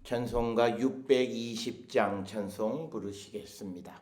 찬송가 620장 찬송 부르시겠습니다.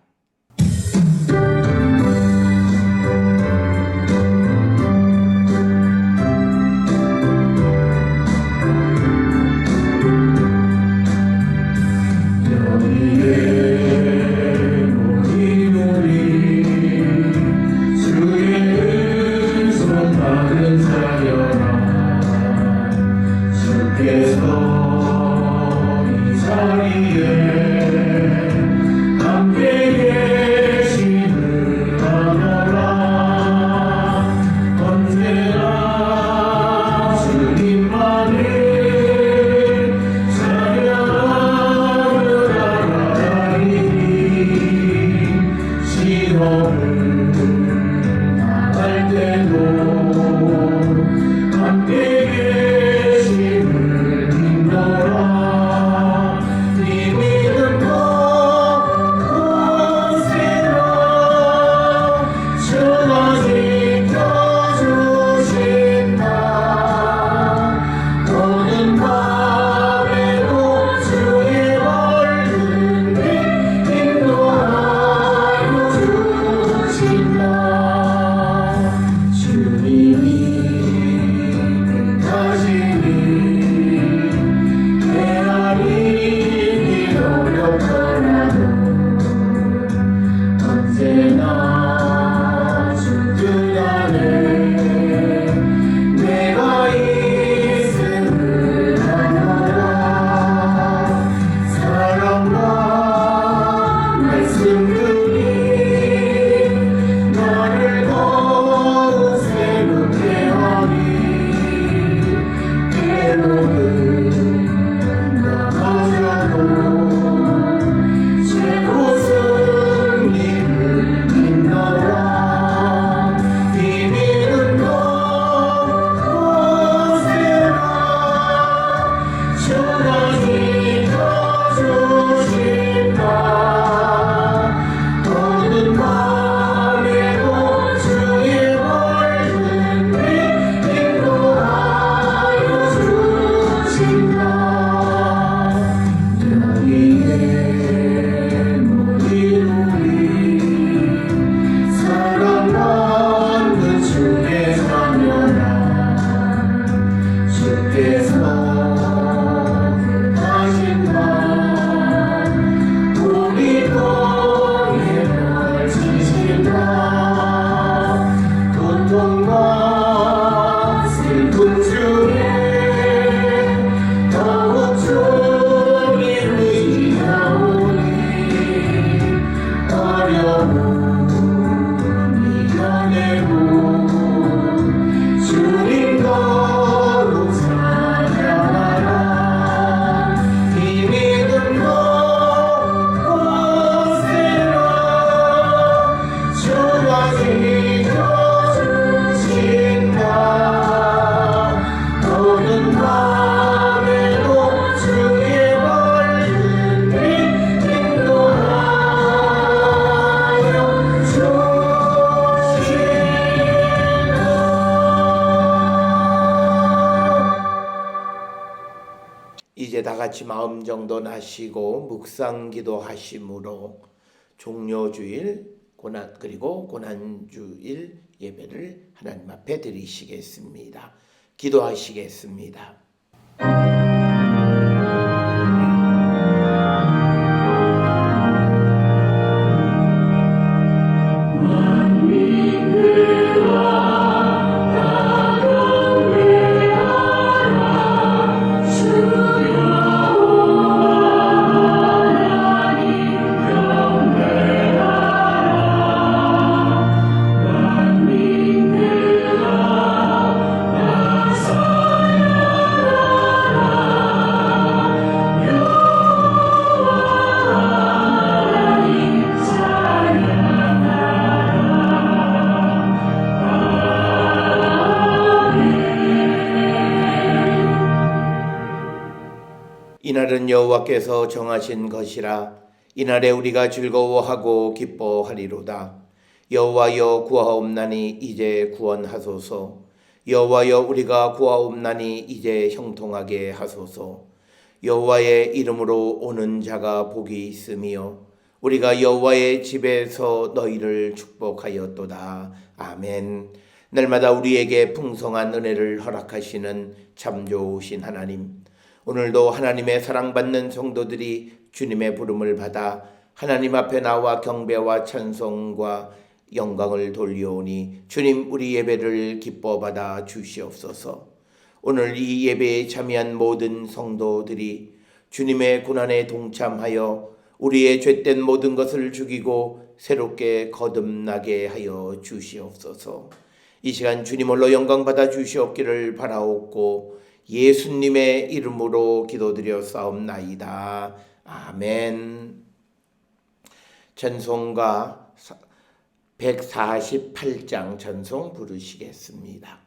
이제 다 같이 마음 정돈하시고 묵상기도 하심으로 종료주일 그리고 고난주일 예배를 하나님 앞에 드리시겠습니다. 기도하시겠습니다. 이날은 여호와께서 정하신 것이라. 이날에 우리가 즐거워하고 기뻐하리로다. 여호와여 구하옵나니 이제 구원하소서. 여호와여 우리가 구하옵나니 이제 형통하게 하소서. 여호와의 이름으로 오는 자가 복이 있으며 우리가 여호와의 집에서 너희를 축복하였도다. 아멘. 날마다 우리에게 풍성한 은혜를 허락하시는 참 좋으신 하나님, 오늘도 하나님의 사랑받는 성도들이 주님의 부름을 받아 하나님 앞에 나와 경배와 찬송과 영광을 돌려오니 주님, 우리 예배를 기뻐 받아 주시옵소서. 오늘 이 예배에 참여한 모든 성도들이 주님의 고난에 동참하여 우리의 죄된 모든 것을 죽이고 새롭게 거듭나게 하여 주시옵소서. 이 시간 주님 홀로 영광 받아 주시옵기를 바라옵고 예수님의 이름으로 기도드려 싸움나이다. 아멘. 찬송가 148장 찬송 부르시겠습니다.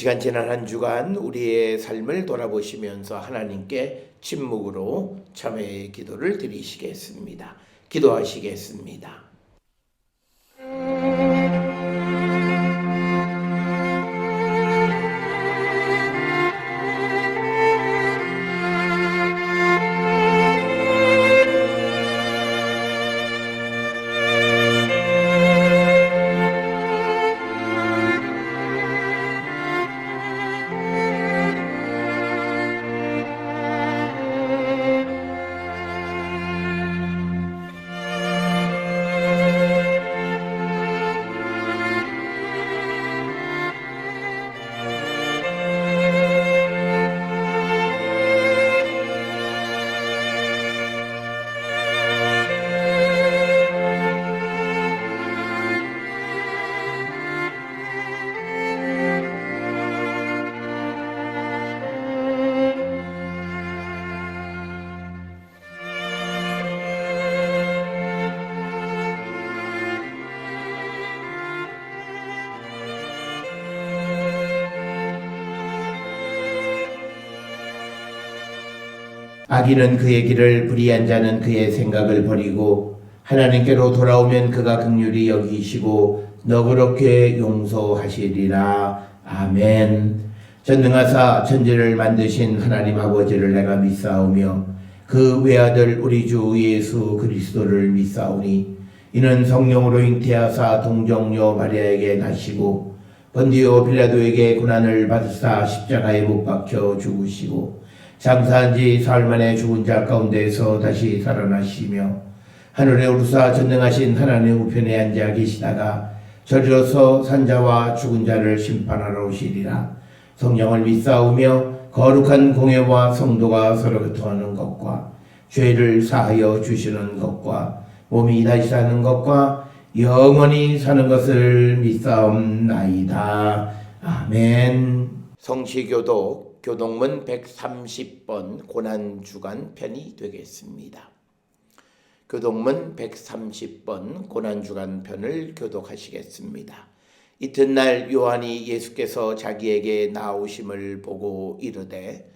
시간 지난 한 주간 우리의 삶을 돌아보시면서 하나님께 침묵으로 참회의 기도를 드리시겠습니다. 기도하시겠습니다. 악인은 그의 길을, 불의한 자는 그의 생각을 버리고 하나님께로 돌아오면 그가 긍휼히 여기시고 너그럽게 용서하시리라. 아멘. 전능하사 천지를 만드신 하나님 아버지를 내가 믿사오며 그 외아들 우리 주 예수 그리스도를 믿사오니 이는 성령으로 잉태하사 동정녀 마리아에게 나시고 본디오 빌라도에게 고난을 받으사 십자가에 못 박혀 죽으시고 장사한 지 사흘 만에 죽은 자 가운데에서 다시 살아나시며 하늘에 오르사 전능하신 하나님 우편에 앉아 계시다가 저리로서 산자와 죽은 자를 심판하러 오시리라. 성령을 믿사오며 거룩한 공회와 성도가 서로 교통하는 것과 죄를 사하여 주시는 것과 몸이 다시 사는 것과 영원히 사는 것을 믿사옵나이다. 아멘. 성시교독 교동문 130번 고난주간 편이 되겠습니다. 교동문 130번 고난주간 편을 교독하시겠습니다. 이튿날 요한이 예수께서 자기에게 나오심을 보고 이르되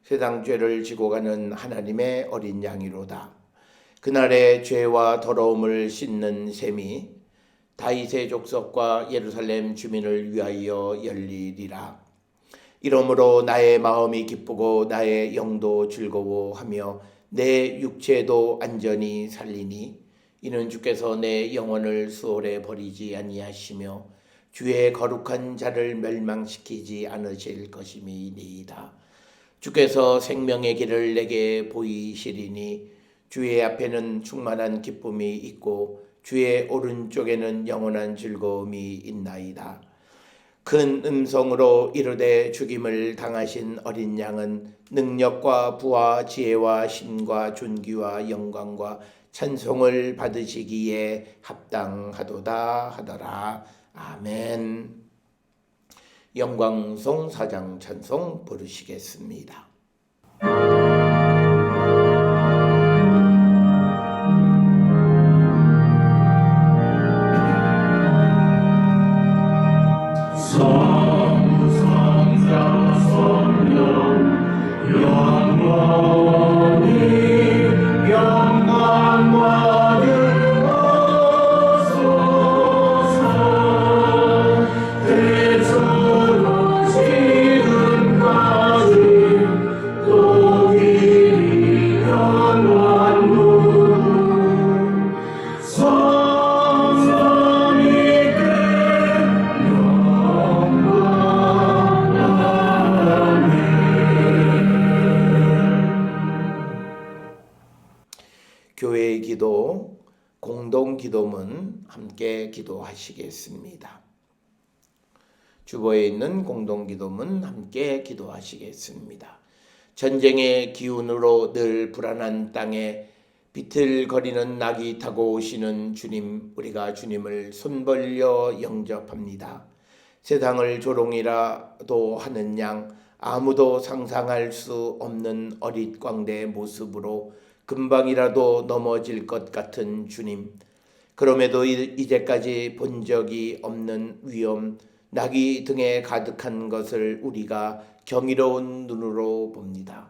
세상 죄를 지고 가는 하나님의 어린 양이로다. 그날의 죄와 더러움을 씻는 셈이 다윗의 족속과 예루살렘 주민을 위하여 열리리라. 이러므로 나의 마음이 기쁘고 나의 영도 즐거워하며 내 육체도 안전히 살리니 이는 주께서 내 영혼을 수월에 버리지 아니하시며 주의 거룩한 자를 멸망시키지 않으실 것임이니이다. 주께서 생명의 길을 내게 보이시리니 주의 앞에는 충만한 기쁨이 있고 주의 오른쪽에는 영원한 즐거움이 있나이다. 큰 음성으로 이르되 죽임을 당하신 어린 양은 능력과 부와 지혜와 힘과 존귀와 영광과 찬송을 받으시기에 합당하도다 하더라. 아멘. 영광송 사장 찬송 부르시겠습니다. 교회의 기도, 공동기도문 함께 기도하시겠습니다. 주보에 있는 공동기도문 함께 기도하시겠습니다. 전쟁의 기운으로 늘 불안한 땅에 비틀거리는 낙이 타고 오시는 주님, 우리가 주님을 손 벌려 영접합니다. 세상을 조롱이라도 하는 양, 아무도 상상할 수 없는 어릿광대의 모습으로 금방이라도 넘어질 것 같은 주님, 그럼에도 이제까지 본 적이 없는 위험, 낙이 등에 가득한 것을 우리가 경이로운 눈으로 봅니다.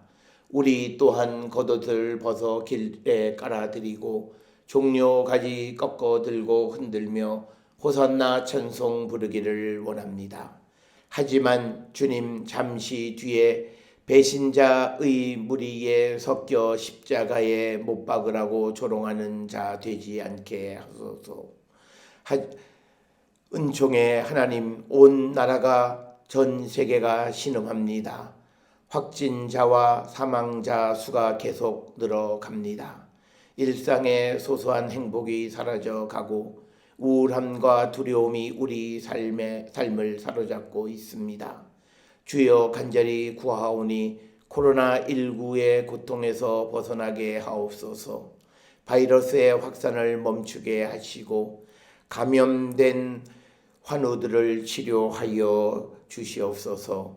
우리 또한 겉옷을 벗어 길에 깔아드리고 종려 가지 꺾어 들고 흔들며 호산나 찬송 부르기를 원합니다. 하지만 주님 잠시 뒤에 배신자의 무리에 섞여 십자가에 못 박으라고 조롱하는 자 되지 않게 하소서. 은총의 하나님, 온 나라가 전 세계가 신음합니다. 확진자와 사망자 수가 계속 늘어갑니다. 일상의 소소한 행복이 사라져가고 우울함과 두려움이 우리 삶을 사로잡고 있습니다. 주여 간절히 구하오니 코로나19의 고통에서 벗어나게 하옵소서. 바이러스의 확산을 멈추게 하시고 감염된 환우들을 치료하여 주시옵소서.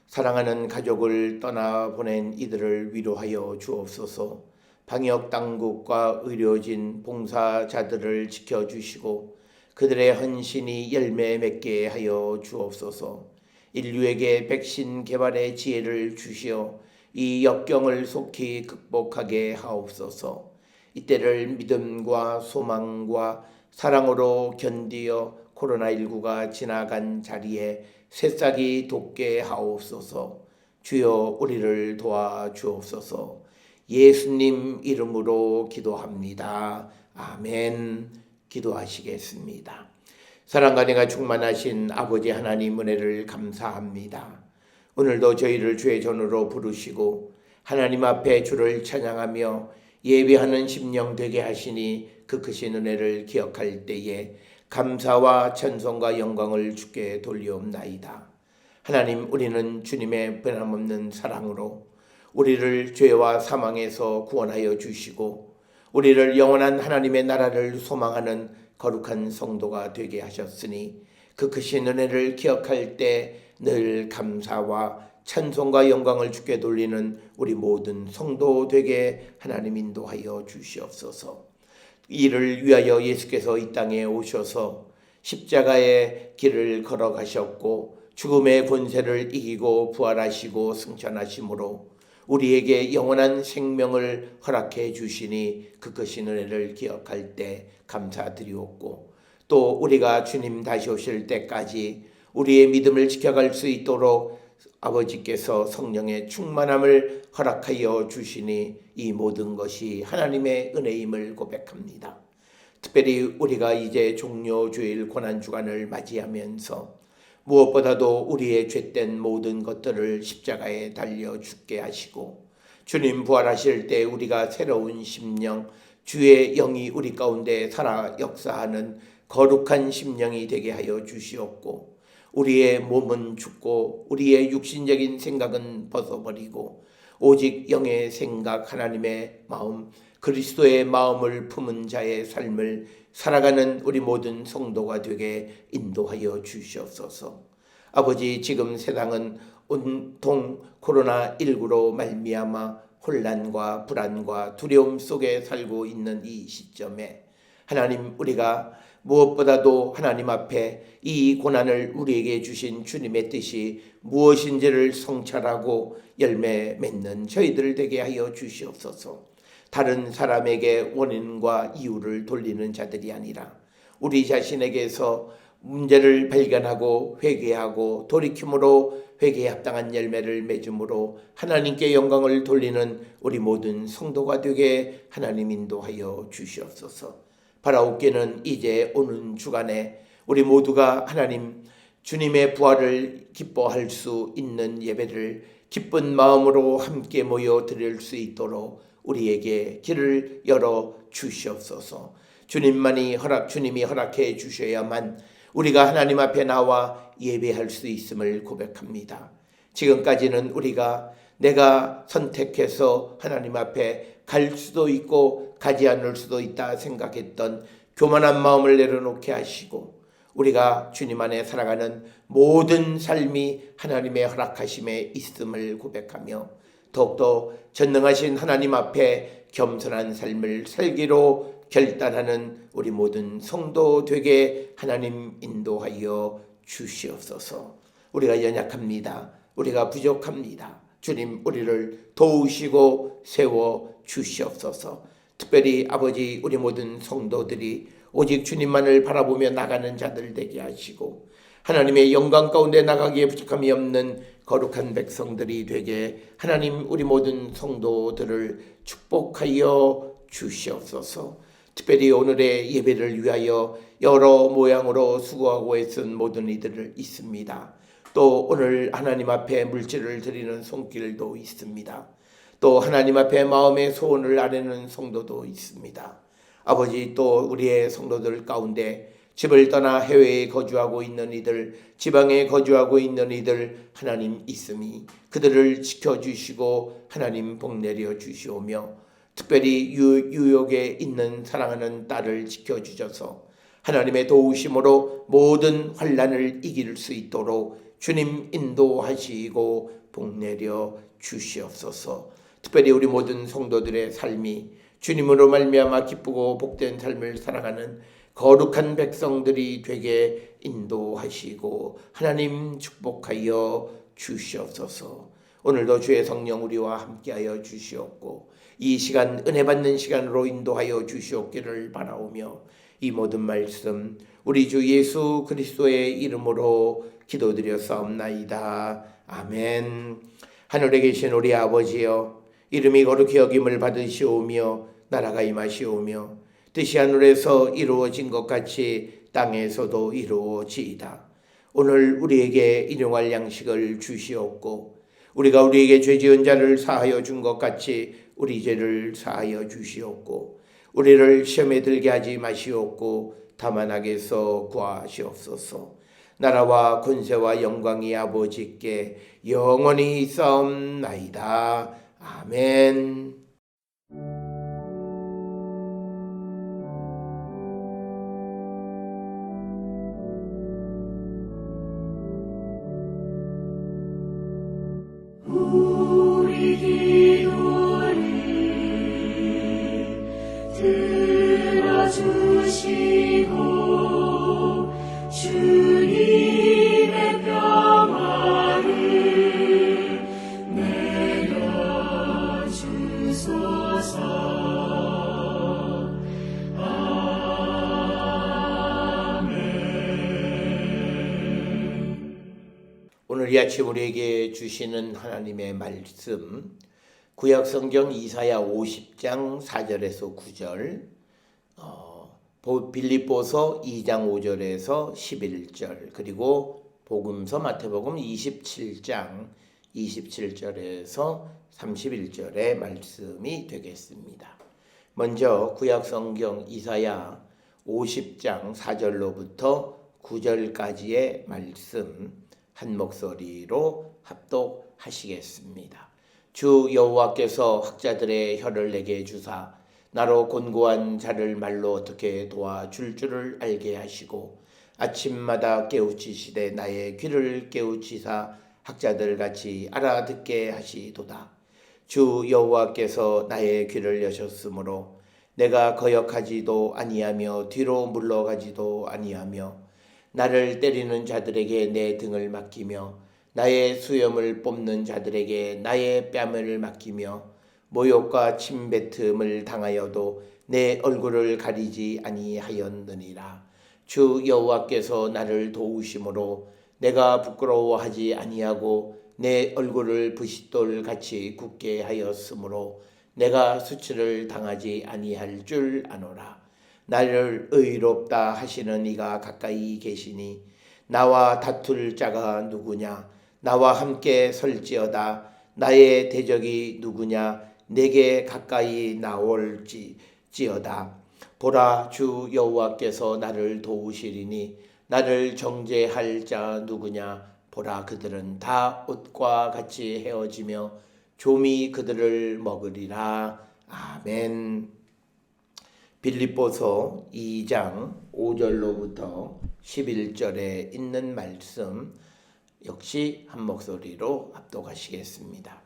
사랑하는 가족을 떠나보낸 이들을 위로하여 주옵소서. 방역당국과 의료진, 봉사자들을 지켜주시고 그들의 헌신이 열매 맺게 하여 주옵소서. 인류에게 백신 개발의 지혜를 주시어 이 역경을 속히 극복하게 하옵소서. 이때를 믿음과 소망과 사랑으로 견디어 코로나19가 지나간 자리에 새싹이 돋게 하옵소서. 주여 우리를 도와주옵소서. 예수님 이름으로 기도합니다. 아멘. 기도하시겠습니다. 사랑과 은혜가 충만하신 아버지 하나님 은혜를 감사합니다. 오늘도 저희를 주의 전으로 부르시고 하나님 앞에 주를 찬양하며 예배하는 심령 되게 하시니 그 크신 은혜를 기억할 때에 감사와 찬송과 영광을 주께 돌리옵나이다. 하나님, 우리는 주님의 변함없는 사랑으로 우리를 죄와 사망에서 구원하여 주시고 우리를 영원한 하나님의 나라를 소망하는 거룩한 성도가 되게 하셨으니 그 크신 은혜를 기억할 때 늘 감사와 찬송과 영광을 주께 돌리는 우리 모든 성도 되게 하나님 인도하여 주시옵소서. 이를 위하여 예수께서 이 땅에 오셔서 십자가의 길을 걸어가셨고 죽음의 권세를 이기고 부활하시고 승천하심으로 우리에게 영원한 생명을 허락해 주시니 그 크신 은혜를 기억할 때 감사드리옵고 또 우리가 주님 다시 오실 때까지 우리의 믿음을 지켜갈 수 있도록 아버지께서 성령의 충만함을 허락하여 주시니 이 모든 것이 하나님의 은혜임을 고백합니다. 특별히 우리가 이제 종료주일 고난주간을 맞이하면서 무엇보다도 우리의 죄된 모든 것들을 십자가에 달려 죽게 하시고 주님 부활하실 때 우리가 새로운 심령, 주의 영이 우리 가운데 살아 역사하는 거룩한 심령이 되게 하여 주시옵고 우리의 몸은 죽고 우리의 육신적인 생각은 벗어버리고 오직 영의 생각, 하나님의 마음, 그리스도의 마음을 품은 자의 삶을 살아가는 우리 모든 성도가 되게 인도하여 주시옵소서. 아버지, 지금 세상은 온통 코로나19로 말미암아 혼란과 불안과 두려움 속에 살고 있는 이 시점에 하나님, 우리가 무엇보다도 하나님 앞에 이 고난을 우리에게 주신 주님의 뜻이 무엇인지를 성찰하고 열매 맺는 저희들 되게 하여 주시옵소서. 다른 사람에게 원인과 이유를 돌리는 자들이 아니라 우리 자신에게서 문제를 발견하고 회개하고 돌이킴으로 회개에 합당한 열매를 맺음으로 하나님께 영광을 돌리는 우리 모든 성도가 되게 하나님 인도하여 주시옵소서. 바라옵기는 이제 오는 주간에 우리 모두가 하나님 주님의 부활을 기뻐할 수 있는 예배를 기쁜 마음으로 함께 모여 드릴 수 있도록 우리에게 길을 열어 주시옵소서. 주님이 허락해 주셔야만 우리가 하나님 앞에 나와 예배할 수 있음을 고백합니다. 지금까지는 우리가 내가 선택해서 하나님 앞에 갈 수도 있고 가지 않을 수도 있다 생각했던 교만한 마음을 내려놓게 하시고 우리가 주님 안에 살아가는 모든 삶이 하나님의 허락하심에 있음을 고백하며 더욱더 전능하신 하나님 앞에 겸손한 삶을 살기로 결단하는 우리 모든 성도 되게 하나님 인도하여 주시옵소서. 우리가 연약합니다. 우리가 부족합니다. 주님, 우리를 도우시고 세워 주시옵소서. 특별히 아버지, 우리 모든 성도들이 오직 주님만을 바라보며 나가는 자들 되게 하시고 하나님의 영광 가운데 나가기에 부족함이 없는 거룩한 백성들이 되게 하나님 우리 모든 성도들을 축복하여 주시옵소서. 특별히 오늘의 예배를 위하여 여러 모양으로 수고하고 애쓴 모든 이들을 있습니다. 또 오늘 하나님 앞에 물질을 드리는 손길도 있습니다. 또 하나님 앞에 마음의 소원을 아뢰는 성도도 있습니다. 아버지, 또 우리의 성도들 가운데 집을 떠나 해외에 거주하고 있는 이들, 지방에 거주하고 있는 이들 하나님 있음이 그들을 지켜주시고 하나님 복 내려 주시오며 특별히 유혹에 있는 사랑하는 딸을 지켜주셔서 하나님의 도우심으로 모든 환난을 이길 수 있도록 주님 인도하시고 복 내려 주시옵소서. 특별히 우리 모든 성도들의 삶이 주님으로 말미암아 기쁘고 복된 삶을 살아가는 거룩한 백성들이 되게 인도하시고 하나님 축복하여 주시옵소서. 오늘도 주의 성령 우리와 함께하여 주시옵고 이 시간 은혜 받는 시간으로 인도하여 주시옵기를 바라오며 이 모든 말씀 우리 주 예수 그리스도의 이름으로 기도드렸사옵나이다. 아멘. 하늘에 계신 우리 아버지여, 이름이 거룩히 여김을 받으시오며 나라가 임하시오며 뜻이 하늘에서 이루어진 것 같이 땅에서도 이루어지이다. 오늘 우리에게 일용할 양식을 주시옵고 우리가 우리에게 죄 지은 자를 사하여 준 것 같이 우리 죄를 사하여 주시옵고 우리를 시험에 들게 하지 마시옵고 다만 악에서 구하시옵소서. 나라와 권세와 영광이 아버지께 영원히 있사옵나이다. 아멘. 우리 기도를 들어주시고 주님의 평화를 내려주소서. 오늘 이 아침 우리에게 주시는 하나님의 말씀, 구약성경 이사야 50장 4절에서 9절, 빌립보서 2장 5절에서 11절, 그리고 복음서 마태복음 27장 27절에서 31절의 말씀이 되겠습니다. 먼저 구약성경 이사야 50장 4절로부터 9절까지의 말씀 한 목소리로 합독하시겠습니다. 주 여호와께서 학자들의 혀를 내게 주사 나로 곤고한 자를 말로 어떻게 도와줄 줄을 알게 하시고 아침마다 깨우치시되 나의 귀를 깨우치사 학자들 같이 알아듣게 하시도다. 주 여호와께서 나의 귀를 여셨으므로 내가 거역하지도 아니하며 뒤로 물러가지도 아니하며 나를 때리는 자들에게 내 등을 맡기며 나의 수염을 뽑는 자들에게 나의 뺨을 맡기며 모욕과 침뱉음을 당하여도 내 얼굴을 가리지 아니하였느니라. 주 여호와께서 나를 도우심으로 내가 부끄러워하지 아니하고 내 얼굴을 부싯돌 같이 굳게 하였으므로 내가 수치를 당하지 아니할 줄 아노라. 나를 의롭다 하시는 이가 가까이 계시니 나와 다툴 자가 누구냐? 나와 함께 설지어다. 나의 대적이 누구냐? 내게 가까이 나올지어다. 보라, 주 여호와께서 나를 도우시리니 나를 정죄할 자 누구냐? 보라, 그들은 다 옷과 같이 헤어지며 좀이 그들을 먹으리라. 아멘. 빌립보서 2장 5절로부터 11절에 있는 말씀 역시 한 목소리로 합독하시겠습니다.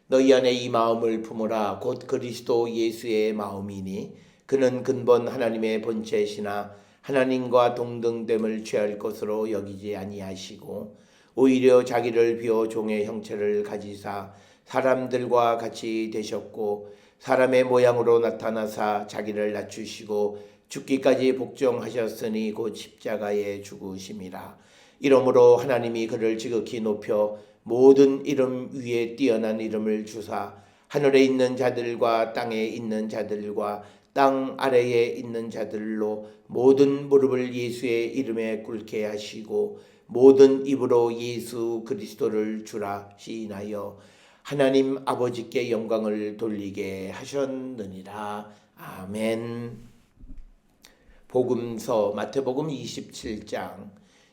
너희 안에 이 마음을 품으라. 곧 그리스도 예수의 마음이니 그는 근본 하나님의 본체시나 하나님과 동등됨을 취할 것으로 여기지 아니하시고 오히려 자기를 비워 종의 형체를 가지사 사람들과 같이 되셨고 사람의 모양으로 나타나사 자기를 낮추시고 죽기까지 복종하셨으니 곧 십자가에 죽으심이라. 이러므로 하나님이 그를 지극히 높여 모든 이름 위에 뛰어난 이름을 주사 하늘에 있는 자들과 땅에 있는 자들과 땅 아래에 있는 자들로 모든 무릎을 예수의 이름에 꿇게 하시고 모든 입으로 예수 그리스도를 주라 시인하여 하나님 아버지께 영광을 돌리게 하셨느니라. 아멘. 복음서 마태복음 27장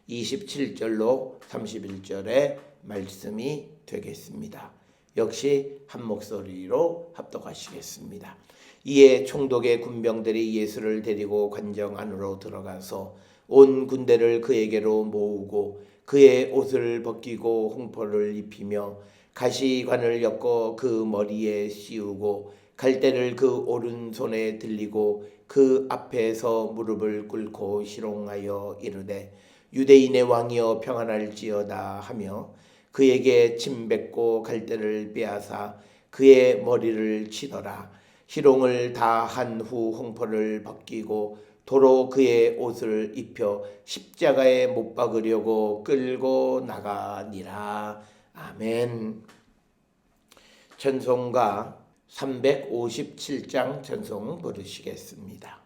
27절로 31절의 말씀이 되겠습니다. 역시 한 목소리로 합독하시겠습니다. 이에 총독의 군병들이 예수를 데리고 관정 안으로 들어가서 온 군대를 그에게로 모으고 그의 옷을 벗기고 홍포를 입히며 가시관을 엮어 그 머리에 씌우고 갈대를 그 오른손에 들리고 그 앞에서 무릎을 꿇고 희롱하여 이르되 유대인의 왕이여 평안할지어다 하며 그에게 침뱉고 갈대를 빼앗아 그의 머리를 치더라. 희롱을 다 한 후 홍포를 벗기고 도로 그의 옷을 입혀 십자가에 못 박으려고 끌고 나가니라. 아멘. 찬송가 357장 찬송 부르시겠습니다.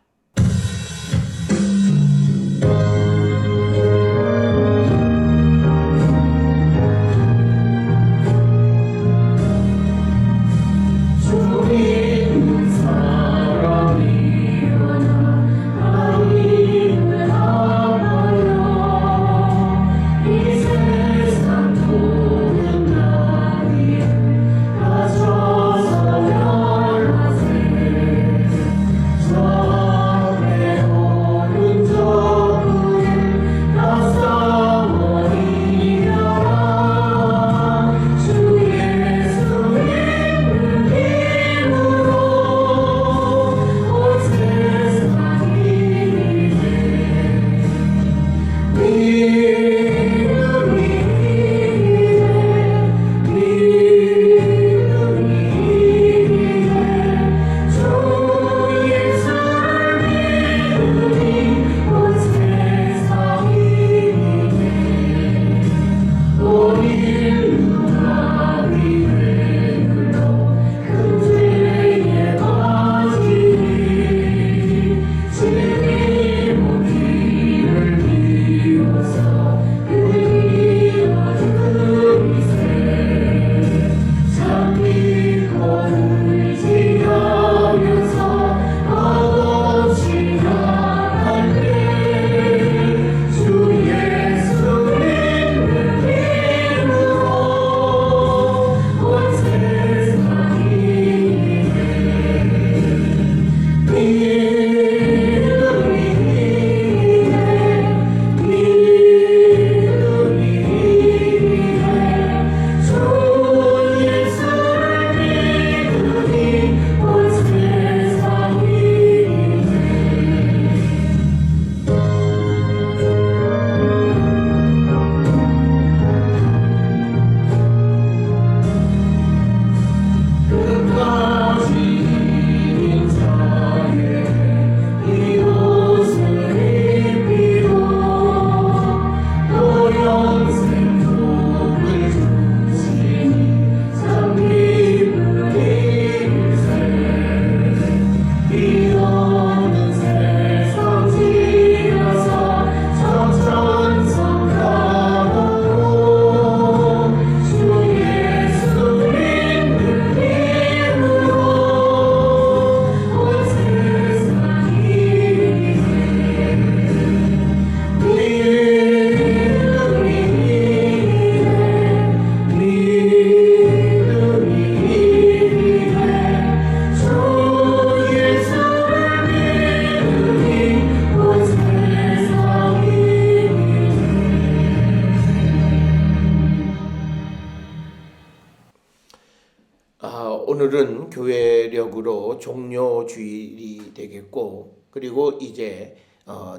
오늘은 교회력으로 종료주일이 되겠고, 그리고 이제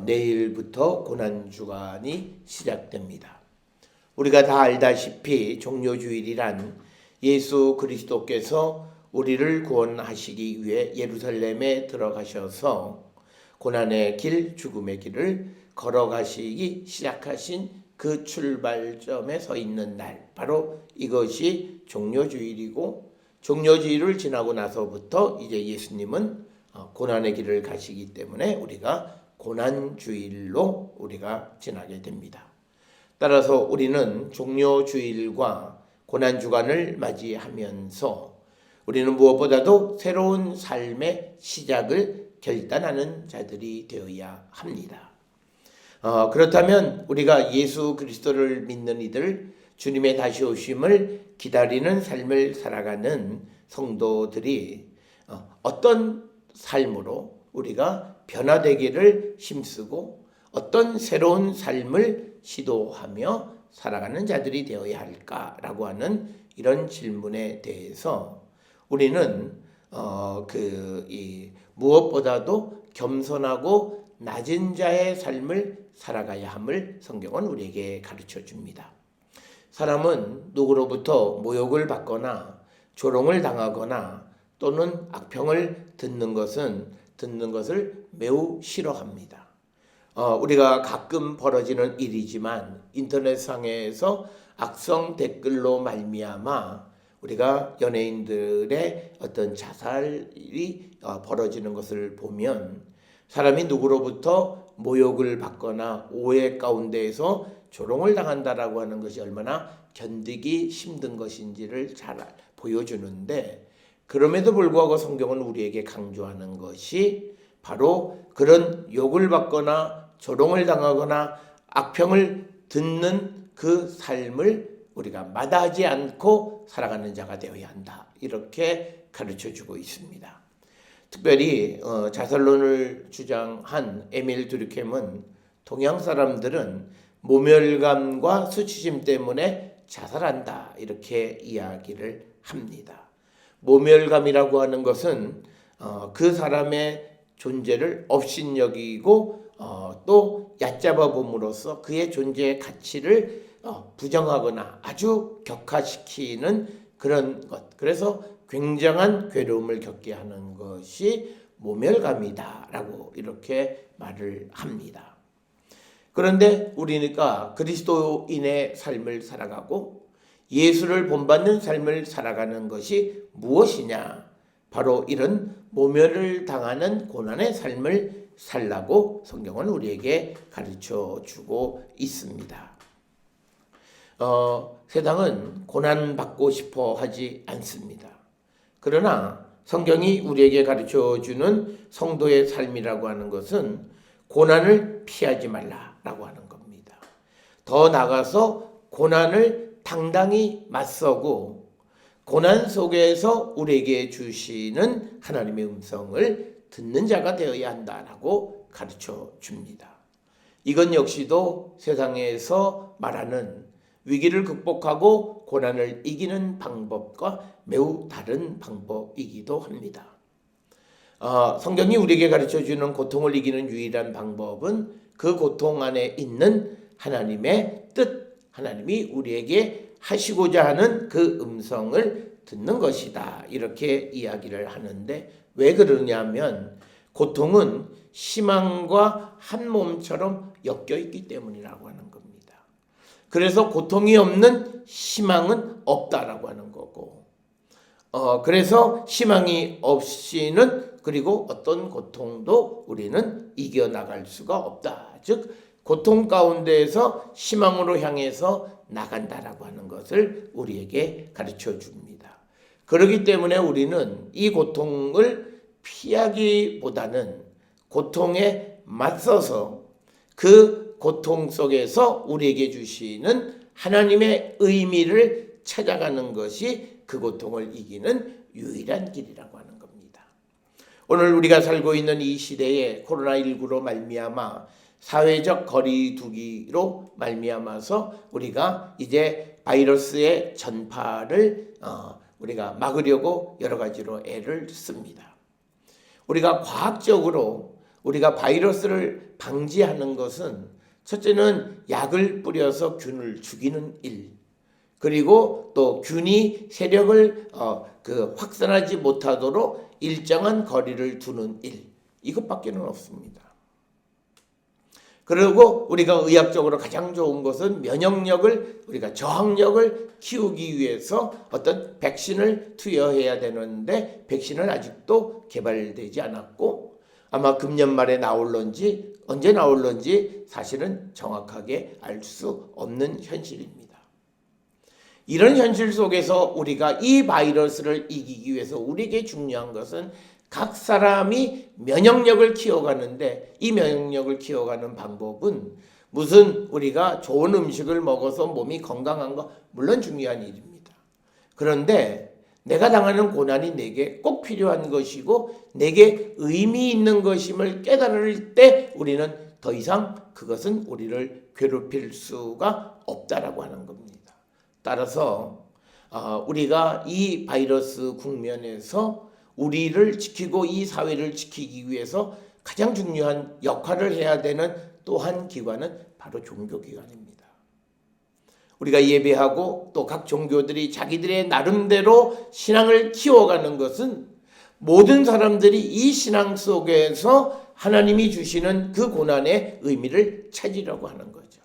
내일부터 고난주간이 시작됩니다. 우리가 다 알다시피 종료주일이란 예수 그리스도께서 우리를 구원하시기 위해 예루살렘에 들어가셔서 고난의 길, 죽음의 길을 걸어가시기 시작하신 그 출발점에 서 있는 날, 바로 이것이 종료주일이고, 종료주일을 지나고 나서부터 이제 예수님은 고난의 길을 가시기 때문에 우리가 고난주일로 우리가 지나게 됩니다. 따라서 우리는 종료주일과 고난주간을 맞이하면서 우리는 무엇보다도 새로운 삶의 시작을 결단하는 자들이 되어야 합니다. 그렇다면 우리가 예수 그리스도를 믿는 이들, 주님의 다시 오심을 기다리는 삶을 살아가는 성도들이 어떤 삶으로 우리가 변화되기를 힘쓰고 어떤 새로운 삶을 시도하며 살아가는 자들이 되어야 할까라고 하는 이런 질문에 대해서 우리는 무엇보다도 겸손하고 낮은 자의 삶을 살아가야 함을 성경은 우리에게 가르쳐 줍니다. 사람은 누구로부터 모욕을 받거나 조롱을 당하거나 또는 악평을 듣는 것을 매우 싫어합니다. 우리가 가끔 벌어지는 일이지만 인터넷상에서 악성 댓글로 말미암아 우리가 연예인들의 어떤 자살이 벌어지는 것을 보면 사람이 누구로부터 모욕을 받거나 오해 가운데에서 조롱을 당한다라고 하는 것이 얼마나 견디기 힘든 것인지를 잘 보여주는데, 그럼에도 불구하고 성경은 우리에게 강조하는 것이 바로 그런 욕을 받거나 조롱을 당하거나 악평을 듣는 그 삶을 우리가 마다하지 않고 살아가는 자가 되어야 한다, 이렇게 가르쳐주고 있습니다. 특별히 자살론을 주장한 에밀 드류켐은 동양 사람들은 모멸감과 수치심 때문에 자살한다, 이렇게 이야기를 합니다. 모멸감이라고 하는 것은 그 사람의 존재를 업신여기고 또 얕잡아 봄으로써 그의 존재의 가치를 부정하거나 아주 격하시키는 그런 것, 그래서 굉장한 괴로움을 겪게 하는 것이 모멸감이다라고 이렇게 말을 합니다. 그런데 우리가 그리스도인의 삶을 살아가고 예수를 본받는 삶을 살아가는 것이 무엇이냐? 바로 이런 모멸을 당하는 고난의 삶을 살라고 성경은 우리에게 가르쳐 주고 있습니다. 세상은 고난받고 싶어 하지 않습니다. 그러나 성경이 우리에게 가르쳐 주는 성도의 삶이라고 하는 것은 고난을 피하지 말라라고 하는 겁니다. 더 나아가서 고난을 당당히 맞서고 고난 속에서 우리에게 주시는 하나님의 음성을 듣는 자가 되어야 한다라고 가르쳐 줍니다. 이건 역시도 세상에서 말하는 위기를 극복하고 고난을 이기는 방법과 매우 다른 방법이기도 합니다. 성경이 우리에게 가르쳐주는 고통을 이기는 유일한 방법은 그 고통 안에 있는 하나님의 뜻, 하나님이 우리에게 하시고자 하는 그 음성을 듣는 것이다, 이렇게 이야기를 하는데, 왜 그러냐면 고통은 희망과 한 몸처럼 엮여 있기 때문이라고 하는 겁니다. 그래서 고통이 없는 희망은 없다라고 하는 거고, 그래서 희망이 없이는 그리고 어떤 고통도 우리는 이겨나갈 수가 없다. 즉 고통 가운데에서 희망으로 향해서 나간다라고 하는 것을 우리에게 가르쳐 줍니다. 그렇기 때문에 우리는 이 고통을 피하기보다는 고통에 맞서서 그 고통 속에서 우리에게 주시는 하나님의 의미를 찾아가는 것이 그 고통을 이기는 유일한 길이라고 하는 겁니다. 오늘 우리가 살고 있는 이 시대에 코로나19로 말미암아 사회적 거리두기로 말미암아서 우리가 이제 바이러스의 전파를 우리가 막으려고 여러 가지로 애를 씁니다. 우리가 과학적으로 우리가 바이러스를 방지하는 것은 첫째는 약을 뿌려서 균을 죽이는 일, 그리고 또 균이 세력을 확산하지 못하도록 일정한 거리를 두는 일, 이것밖에는 없습니다. 그리고 우리가 의학적으로 가장 좋은 것은 면역력을, 우리가 저항력을 키우기 위해서 어떤 백신을 투여해야 되는데 백신은 아직도 개발되지 않았고 아마 금년 말에 나올런지 언제 나올런지 사실은 정확하게 알 수 없는 현실입니다. 이런 현실 속에서 우리가 이 바이러스를 이기기 위해서 우리에게 중요한 것은 각 사람이 면역력을 키워가는데, 이 면역력을 키워가는 방법은 무슨 우리가 좋은 음식을 먹어서 몸이 건강한 거 물론 중요한 일입니다. 그런데 내가 당하는 고난이 내게 꼭 필요한 것이고 내게 의미 있는 것임을 깨달을 때 우리는 더 이상 그것은 우리를 괴롭힐 수가 없다라고 하는 겁니다. 따라서 우리가 이 바이러스 국면에서 우리를 지키고 이 사회를 지키기 위해서 가장 중요한 역할을 해야 되는 또 한 기관은 바로 종교기관입니다. 우리가 예배하고 또 각 종교들이 자기들의 나름대로 신앙을 키워가는 것은 모든 사람들이 이 신앙 속에서 하나님이 주시는 그 고난의 의미를 찾으려고 하는 거죠.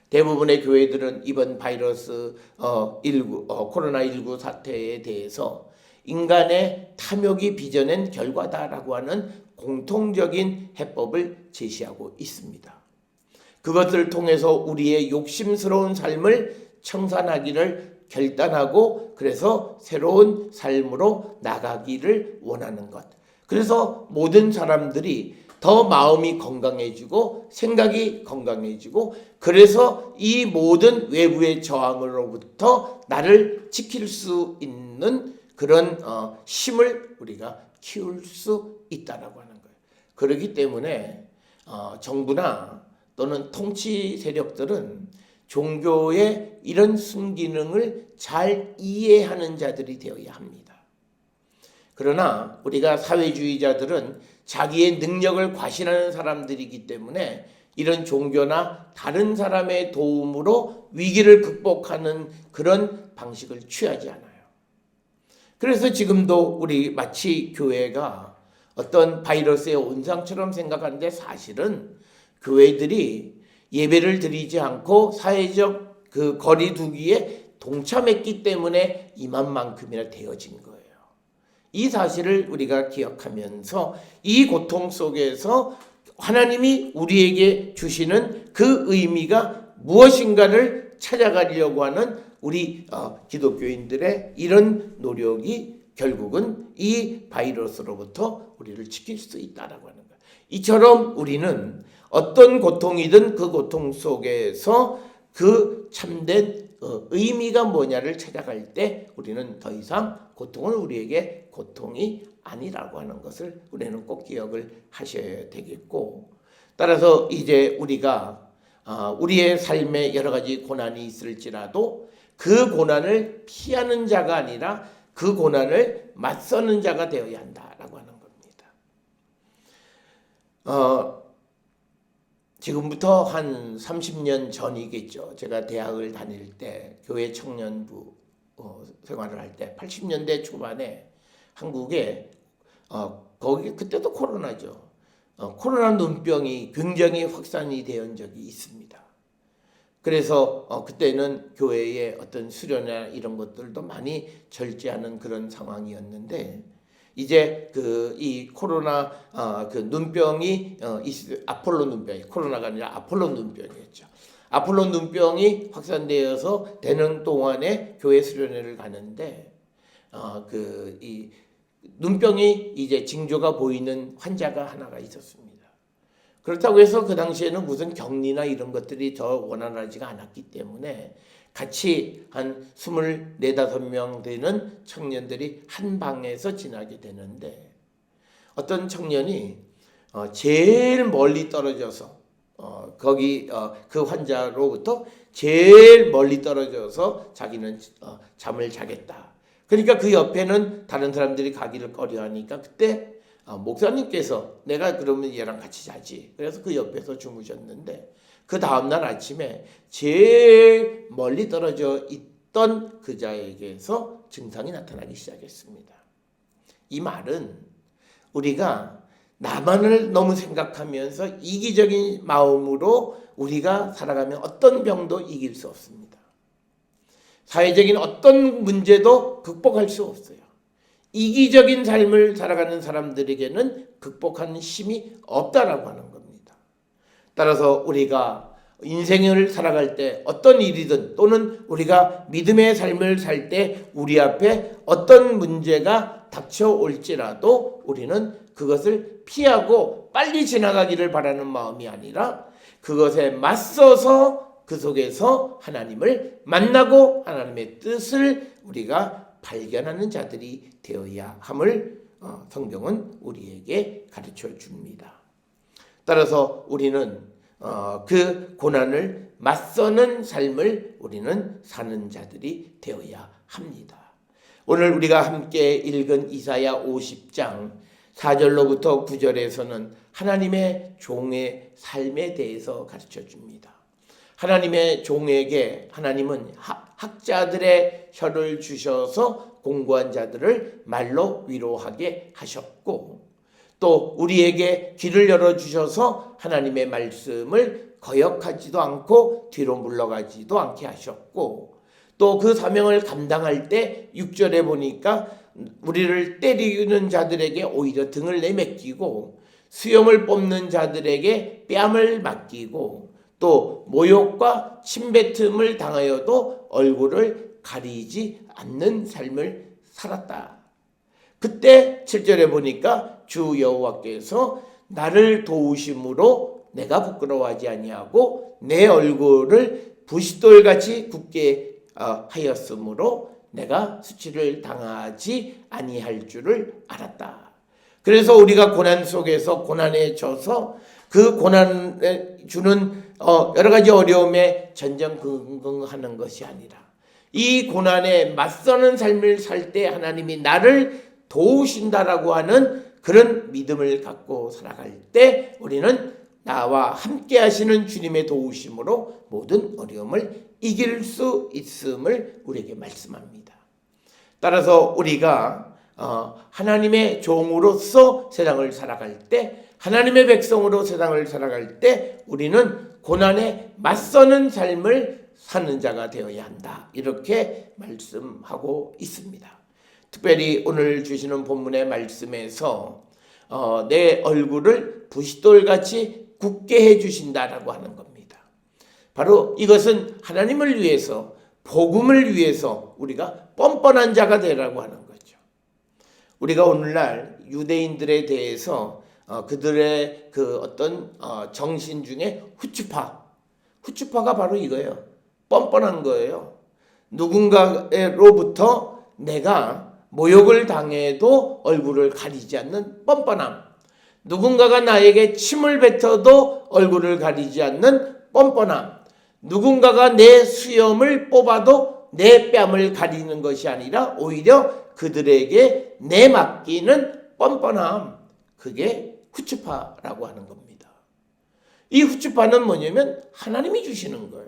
대부분의 교회들은 이번 바이러스 코로나19 사태에 대해서 인간의 탐욕이 빚어낸 결과다라고 하는 공통적인 해법을 제시하고 있습니다. 그것을 통해서 우리의 욕심스러운 삶을 청산하기를 결단하고 그래서 새로운 삶으로 나가기를 원하는 것. 그래서 모든 사람들이 더 마음이 건강해지고 생각이 건강해지고 그래서 이 모든 외부의 저항으로부터 나를 지킬 수 있는 그런 힘을 우리가 키울 수 있다라고 하는 거예요. 그렇기 때문에 정부나 또는 통치 세력들은 종교의 이런 순기능을 잘 이해하는 자들이 되어야 합니다. 그러나 우리가 사회주의자들은 자기의 능력을 과신하는 사람들이기 때문에 이런 종교나 다른 사람의 도움으로 위기를 극복하는 그런 방식을 취하지 않아요. 그래서 지금도 우리 마치 교회가 어떤 바이러스의 온상처럼 생각하는데 사실은 교회들이 예배를 드리지 않고 사회적 그 거리 두기에 동참했기 때문에 이만큼이나 되어진 거예요. 이 사실을 우리가 기억하면서 이 고통 속에서 하나님이 우리에게 주시는 그 의미가 무엇인가를 찾아가려고 하는 우리 기독교인들의 이런 노력이 결국은 이 바이러스로부터 우리를 지킬 수 있다라고 하는 거예요. 이처럼 우리는 어떤 고통이든 그 고통 속에서 그 참된 의미가 뭐냐를 찾아갈 때 우리는 더 이상 고통은 우리에게 고통이 아니라고 하는 것을 우리는 꼭 기억을 하셔야 되겠고, 따라서 이제 우리가 우리의 삶에 여러 가지 고난이 있을지라도 그 고난을 피하는 자가 아니라 그 고난을 맞서는 자가 되어야 한다라고 하는 겁니다. 지금부터 한 30년 전이겠죠. 제가 대학을 다닐 때 교회 청년부 생활을 할 때 80년대 초반에 한국에 거기 그때도 코로나죠. 코로나 눈병이 굉장히 확산이 된 적이 있습니다. 그래서 그때는 교회의 어떤 수련회나 이런 것들도 많이 절제하는 그런 상황이었는데 이제 이 코로나 그 눈병이 아폴로 눈병이 코로나가 아니라 아폴로 눈병이었죠. 아폴로 눈병이 확산되어서 되는 동안에 교회 수련회를 가는데 이 눈병이 이제 징조가 보이는 환자가 하나가 있었습니다. 그렇다고 해서 그 당시에는 무슨 격리나 이런 것들이 더 원활하지가 않았기 때문에 같이 한 24, 5명 되는 청년들이 한 방에서 지나게 되는데 어떤 청년이 제일 멀리 떨어져서 거기 그 환자로부터 제일 멀리 떨어져서 자기는 잠을 자겠다. 그러니까 그 옆에는 다른 사람들이 가기를 꺼려하니까 그때 목사님께서 내가 그러면 얘랑 같이 자지. 그래서 그 옆에서 주무셨는데 그 다음날 아침에 제일 멀리 떨어져 있던 그자에게서 증상이 나타나기 시작했습니다. 이 말은 우리가 나만을 너무 생각하면서 이기적인 마음으로 우리가 살아가면 어떤 병도 이길 수 없습니다. 사회적인 어떤 문제도 극복할 수 없어요. 이기적인 삶을 살아가는 사람들에게는 극복하는 힘이 없다라고 하는 겁니다. 따라서 우리가 인생을 살아갈 때 어떤 일이든 또는 우리가 믿음의 삶을 살 때 우리 앞에 어떤 문제가 닥쳐올지라도 우리는 그것을 피하고 빨리 지나가기를 바라는 마음이 아니라 그것에 맞서서 그 속에서 하나님을 만나고 하나님의 뜻을 우리가 발견하는 자들이 되어야 함을 성경은 우리에게 가르쳐 줍니다. 따라서 우리는 그 고난을 맞서는 삶을 우리는 사는 자들이 되어야 합니다. 오늘 우리가 함께 읽은 이사야 50장 4절로부터 9절에서는 하나님의 종의 삶에 대해서 가르쳐 줍니다. 하나님의 종에게 하나님은 학자들의 혀를 주셔서 공고한 자들을 말로 위로하게 하셨고, 또 우리에게 귀를 열어주셔서 하나님의 말씀을 거역하지도 않고 뒤로 물러가지도 않게 하셨고, 또 그 사명을 감당할 때 6절에 보니까 우리를 때리는 자들에게 오히려 등을 내맡기고, 수염을 뽑는 자들에게 뺨을 맡기고, 또 모욕과 침뱉음을 당하여도 얼굴을 가리지 않는 삶을 살았다. 그때 7절에 보니까 주 여호와께서 나를 도우심으로 내가 부끄러워하지 아니하고 내 얼굴을 부싯돌같이 굳게 하였으므로 내가 수치를 당하지 아니할 줄을 알았다. 그래서 우리가 고난 속에서 고난에 져서 그 고난에 주는 여러 가지 어려움에 전전긍긍하는 것이 아니라, 이 고난에 맞서는 삶을 살 때 하나님이 나를 도우신다라고 하는 그런 믿음을 갖고 살아갈 때 우리는 나와 함께 하시는 주님의 도우심으로 모든 어려움을 이길 수 있음을 우리에게 말씀합니다. 따라서 우리가 하나님의 종으로서 세상을 살아갈 때, 하나님의 백성으로 세상을 살아갈 때 우리는 고난에 맞서는 삶을 사는 자가 되어야 한다, 이렇게 말씀하고 있습니다. 특별히 오늘 주시는 본문의 말씀에서 내 얼굴을 부싯돌같이 굳게 해주신다라고 하는 겁니다. 바로 이것은 하나님을 위해서, 복음을 위해서 우리가 뻔뻔한 자가 되라고 하는 거죠. 우리가 오늘날 유대인들에 대해서 그들의 그 어떤 정신 중에 후추파가 바로 이거예요. 뻔뻔한 거예요. 누군가로부터 내가 모욕을 당해도 얼굴을 가리지 않는 뻔뻔함, 누군가가 나에게 침을 뱉어도 얼굴을 가리지 않는 뻔뻔함, 누군가가 내 수염을 뽑아도 내 뺨을 가리는 것이 아니라 오히려 그들에게 내맡기는 뻔뻔함, 그게 후추파라고 하는 겁니다. 이 후추파는 뭐냐면 하나님이 주시는 거예요.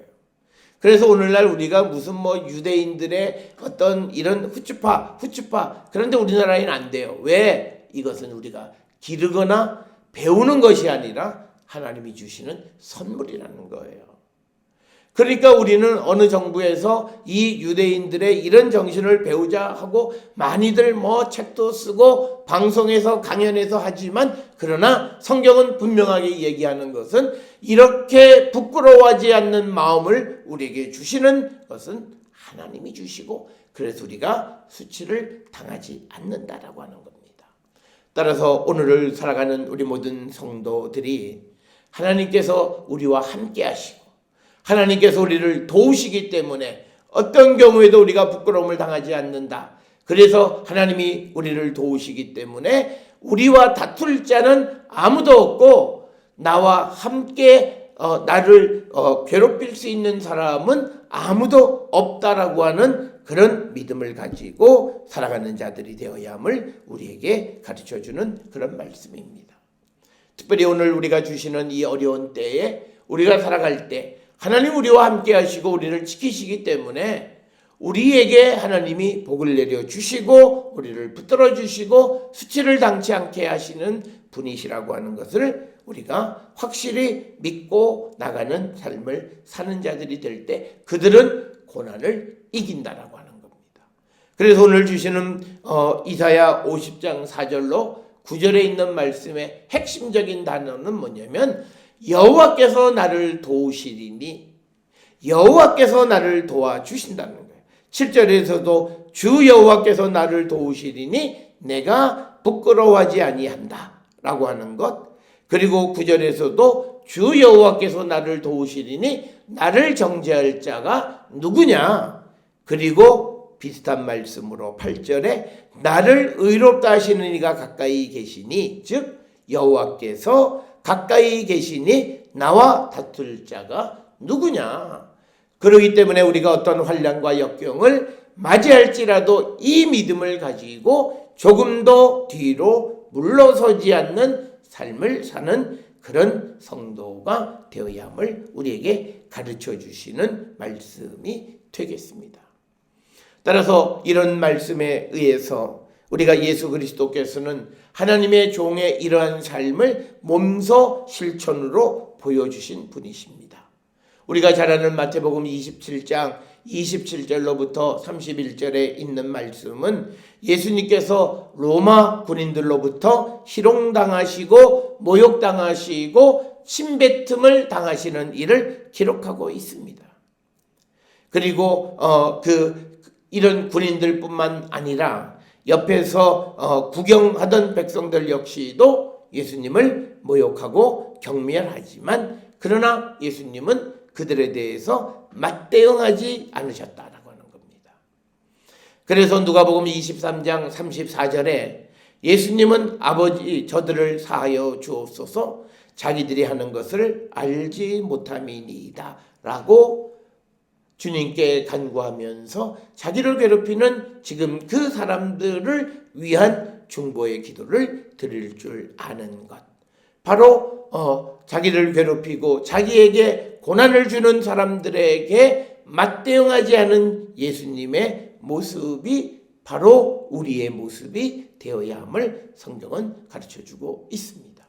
그래서 오늘날 우리가 무슨 유대인들의 어떤 이런 후추파 그런데 우리나라에는 안 돼요. 왜? 이것은 우리가 기르거나 배우는 것이 아니라 하나님이 주시는 선물이라는 거예요. 그러니까 우리는 어느 정부에서 이 유대인들의 이런 정신을 배우자 하고 많이들 책도 쓰고 방송에서 강연해서 하지만, 그러나 성경은 분명하게 얘기하는 것은 이렇게 부끄러워하지 않는 마음을 우리에게 주시는 것은 하나님이 주시고, 그래서 우리가 수치를 당하지 않는다라고 하는 겁니다. 따라서 오늘을 살아가는 우리 모든 성도들이 하나님께서 우리와 함께 하시고 하나님께서 우리를 도우시기 때문에 어떤 경우에도 우리가 부끄러움을 당하지 않는다. 그래서 하나님이 우리를 도우시기 때문에 우리와 다툴 자는 아무도 없고, 나와 함께 나를 괴롭힐 수 있는 사람은 아무도 없다라고 하는 그런 믿음을 가지고 살아가는 자들이 되어야 함을 우리에게 가르쳐주는 그런 말씀입니다. 특별히 오늘 우리가 주시는 이 어려운 때에 우리가 살아갈 때 하나님 우리와 함께 하시고 우리를 지키시기 때문에 우리에게 하나님이 복을 내려주시고 우리를 붙들어 주시고 수치를 당치 않게 하시는 분이시라고 하는 것을 우리가 확실히 믿고 나가는 삶을 사는 자들이 될 때 그들은 고난을 이긴다라고 하는 겁니다. 그래서 오늘 주시는 이사야 50장 4절로 9절에 있는 말씀의 핵심적인 단어는 뭐냐면, 여호와께서 나를 도우시리니, 여호와께서 나를 도와주신다는 거예요. 7절에서도 주 여호와께서 나를 도우시리니 내가 부끄러워하지 아니한다 라고 하는 것, 그리고 9절에서도 주 여호와께서 나를 도우시리니 나를 정죄할 자가 누구냐, 그리고 비슷한 말씀으로 8절에 나를 의롭다 하시는 이가 가까이 계시니, 즉 여호와께서 가까이 계시니 나와 다툴 자가 누구냐. 그러기 때문에 우리가 어떤 환난과 역경을 맞이할지라도 이 믿음을 가지고 조금 더 뒤로 물러서지 않는 삶을 사는 그런 성도가 되어야 함을 우리에게 가르쳐 주시는 말씀이 되겠습니다. 따라서 이런 말씀에 의해서 우리가 예수 그리스도께서는 하나님의 종의 이러한 삶을 몸소 실천으로 보여주신 분이십니다. 우리가 잘 아는 마태복음 27장 27절로부터 31절에 있는 말씀은 예수님께서 로마 군인들로부터 희롱당하시고 모욕당하시고 침뱉음을 당하시는 일을 기록하고 있습니다. 그리고 이런 군인들뿐만 아니라 옆에서 구경하던 백성들 역시도 예수님을 모욕하고 경멸하지만 그러나 예수님은 그들에 대해서 맞대응하지 않으셨다라고 하는 겁니다. 그래서 누가복음 23장 34절에 예수님은 아버지 저들을 사하여 주옵소서 자기들이 하는 것을 알지 못함이니이다 라고 주님께 간구하면서 자기를 괴롭히는 지금 그 사람들을 위한 중보의 기도를 드릴 줄 아는 것, 바로 자기를 괴롭히고 자기에게 고난을 주는 사람들에게 맞대응하지 않은 예수님의 모습이 바로 우리의 모습이 되어야 함을 성경은 가르쳐주고 있습니다.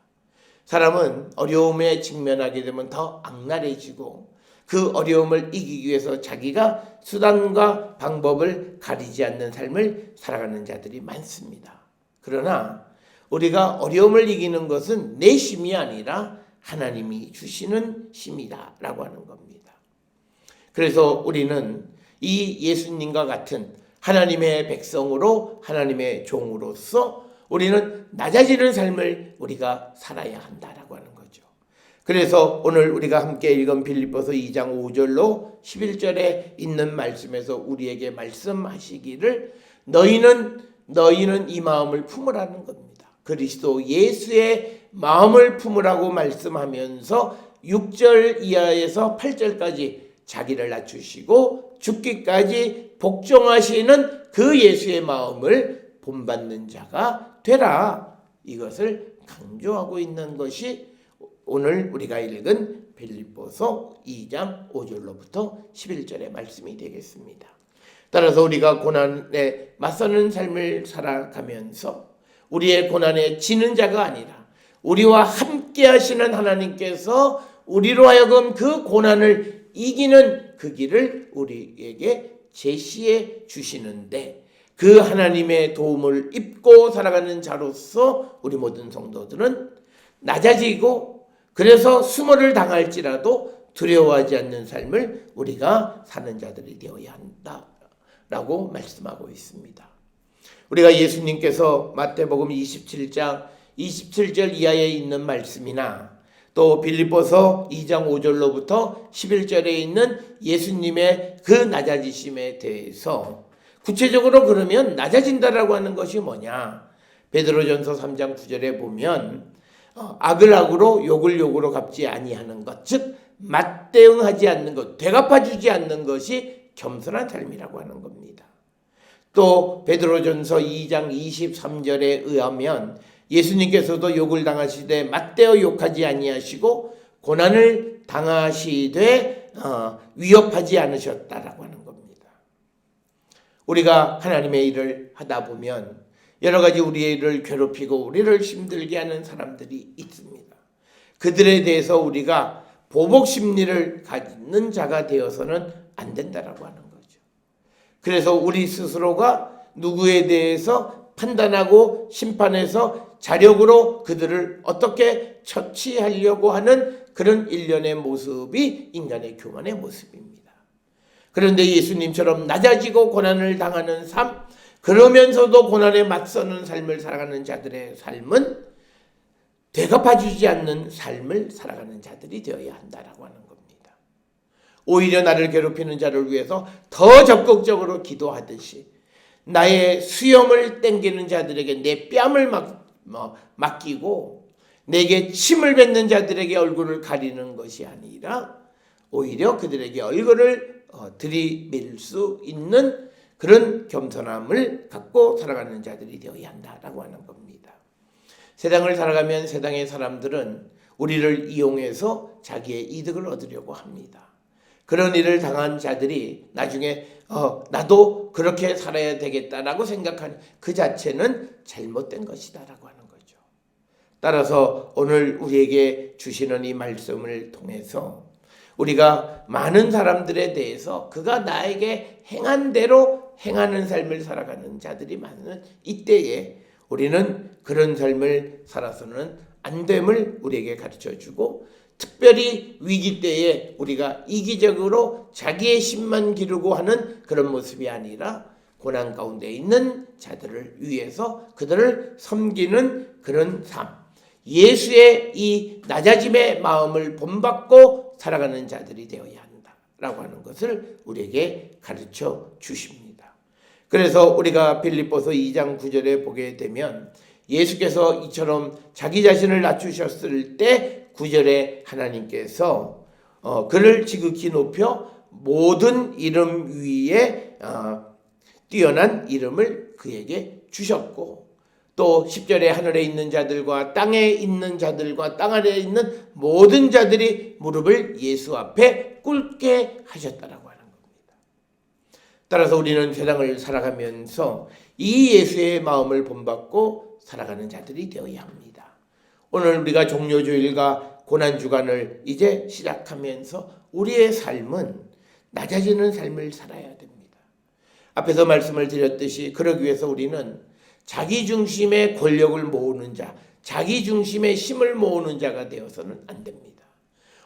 사람은 어려움에 직면하게 되면 더 악랄해지고 그 어려움을 이기기 위해서 자기가 수단과 방법을 가리지 않는 삶을 살아가는 자들이 많습니다. 그러나 우리가 어려움을 이기는 것은 내 힘이 아니라 하나님이 주시는 힘이다 라고 하는 겁니다. 그래서 우리는 이 예수님과 같은 하나님의 백성으로 하나님의 종으로서 우리는 낮아지는 삶을 우리가 살아야 한다라고 하는 거죠. 그래서 오늘 우리가 함께 읽은 빌립보서 2장 5절로 11절에 있는 말씀에서 우리에게 말씀하시기를 너희는 이 마음을 품으라는 겁니다. 그리스도 예수의 마음을 품으라고 말씀하면서 6절 이하에서 8절까지 자기를 낮추시고 죽기까지 복종하시는 그 예수의 마음을 본받는 자가 되라. 이것을 강조하고 있는 것이 오늘 우리가 읽은 빌립보서 2장 5절로부터 11절의 말씀이 되겠습니다. 따라서 우리가 고난에 맞서는 삶을 살아가면서 우리의 고난에 지는 자가 아니라 우리와 함께 하시는 하나님께서 우리로 하여금 그 고난을 이기는 그 길을 우리에게 제시해 주시는데 그 하나님의 도움을 입고 살아가는 자로서 우리 모든 성도들은 낮아지고 그래서 수모를 당할지라도 두려워하지 않는 삶을 우리가 사는 자들이 되어야 한다라고 말씀하고 있습니다. 우리가 예수님께서 마태복음 27장 27절 이하에 있는 말씀이나 또 빌립보서 2장 5절로부터 11절에 있는 예수님의 그 낮아지심에 대해서 구체적으로 그러면 낮아진다라고 하는 것이 뭐냐? 베드로전서 3장 9절에 보면 악을 악으로 욕을 욕으로 갚지 아니하는 것, 즉 맞대응하지 않는 것, 되갚아주지 않는 것이 겸손한 삶이라고 하는 겁니다. 또 베드로전서 2장 23절에 의하면 예수님께서도 욕을 당하시되 맞대어 욕하지 아니하시고 고난을 당하시되 위협하지 않으셨다라고 하는 겁니다. 우리가 하나님의 일을 하다 보면 여러 가지 우리의 일을 괴롭히고 우리를 힘들게 하는 사람들이 있습니다. 그들에 대해서 우리가 보복 심리를 갖는 자가 되어서는 안 된다라고 하는 거죠. 그래서 우리 스스로가 누구에 대해서 판단하고 심판해서 자력으로 그들을 어떻게 처치하려고 하는 그런 일련의 모습이 인간의 교만의 모습입니다. 그런데 예수님처럼 낮아지고 고난을 당하는 삶, 그러면서도 고난에 맞서는 삶을 살아가는 자들의 삶은 되갚아주지 않는 삶을 살아가는 자들이 되어야 한다라고 하는 겁니다. 오히려 나를 괴롭히는 자를 위해서 더 적극적으로 기도하듯이 나의 수염을 땡기는 자들에게 내 뺨을 맡기고 내게 침을 뱉는 자들에게 얼굴을 가리는 것이 아니라 오히려 그들에게 얼굴을 들이밀 수 있는 그런 겸손함을 갖고 살아가는 자들이 되어야 한다라고 하는 겁니다. 세상을 살아가면 세상의 사람들은 우리를 이용해서 자기의 이득을 얻으려고 합니다. 그런 일을 당한 자들이 나중에 나도 그렇게 살아야 되겠다라고 생각하는 그 자체는 잘못된 것이다라고 하는 거죠. 따라서 오늘 우리에게 주시는 이 말씀을 통해서 우리가 많은 사람들에 대해서 그가 나에게 행한 대로 행하는 삶을 살아가는 자들이 많은 이때에 우리는 그런 삶을 살아서는 안 됨을 우리에게 가르쳐주고, 특별히 위기 때에 우리가 이기적으로 자기의 힘만 기르고 하는 그런 모습이 아니라 고난 가운데 있는 자들을 위해서 그들을 섬기는 그런 삶, 예수의 이 낮아짐의 마음을 본받고 살아가는 자들이 되어야 한다라고 하는 것을 우리에게 가르쳐 주십니다. 그래서 우리가 빌립보서 2장 9절에 보게 되면 예수께서 이처럼 자기 자신을 낮추셨을 때 9절에 하나님께서 그를 지극히 높여 모든 이름 위에 뛰어난 이름을 그에게 주셨고, 또 10절에 하늘에 있는 자들과 땅에 있는 자들과 땅 아래에 있는 모든 자들이 무릎을 예수 앞에 꿇게 하셨다라고 하는 겁니다. 따라서 우리는 세상을 살아가면서 이 예수의 마음을 본받고 살아가는 자들이 되어야 합니다. 오늘 우리가 종료주일과 고난주간을 이제 시작하면서 우리의 삶은 낮아지는 삶을 살아야 됩니다. 앞에서 말씀을 드렸듯이 그러기 위해서 우리는 자기 중심의 권력을 모으는 자, 자기 중심의 힘을 모으는 자가 되어서는 안 됩니다.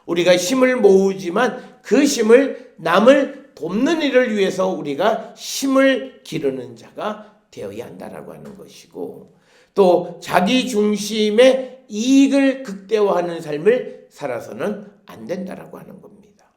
우리가 힘을 모으지만 그 힘을 남을 돕는 일을 위해서 우리가 힘을 기르는 자가 되어야 한다라고 하는 것이고, 또 자기 중심의 이익을 극대화하는 삶을 살아서는 안 된다라고 하는 겁니다.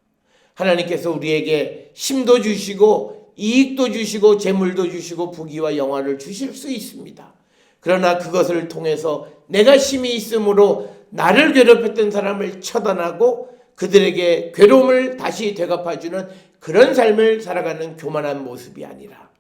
하나님께서 우리에게 힘도 주시고 이익도 주시고 재물도 주시고 부귀와 영화를 주실 수 있습니다. 그러나 그것을 통해서 내가 힘이 있으므로 나를 괴롭혔던 사람을 처단하고 그들에게 괴로움을 다시 되갚아주는 그런 삶을 살아가는 교만한 모습이 아니라